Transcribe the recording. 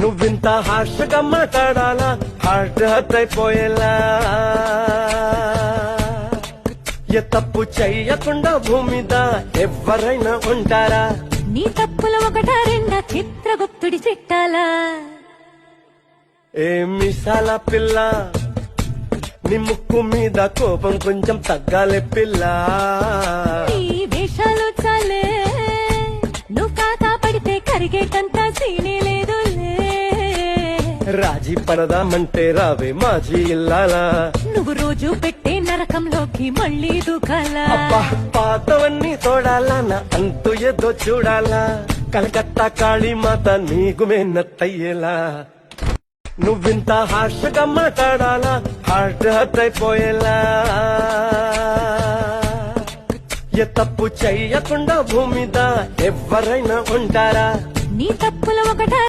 నువ్వింత హార్షగా మాట్లాడాలా, heart hurt అయిపోయేలా. ఏ తప్పు చెయ్యకుండా భూమిద ఎవరైనా ఉంటారా? నీ తప్పుల ఒకటా రెండా చిత్రగుప్తుడి చిట్టాలా? ఏ మిసాల పిల్ల, నీ ముక్కు మీద కోపం కొంచెం తగ్గాలే పిల్ల. నీ వేషాలు చాలే, నువ్వు కాకా పడితే కరిగేటంత సీనే లేదులే. రాజీ పడదామంటే రావే మాజీ ఇల్లాలా. నువ్వు రోజు పెట్టే నరకంలోకి మళ్ళీ దూకాలా? అబ్బా పాతవన్నీ తోడాలా, నా అంతు ఏదో చూడాలా. కలకత్తా కాళీమాత నీకు మేనత్తయ్యేలా. నువ్వింత హార్షగా మాట్లాడాలా, హార్ట్ హర్ట్ అయిపోయేలా. ఏ తప్పు చెయ్యకుండా భూమిద ఎవరైనా ఉంటారా? నీ తప్పుల ఒకటా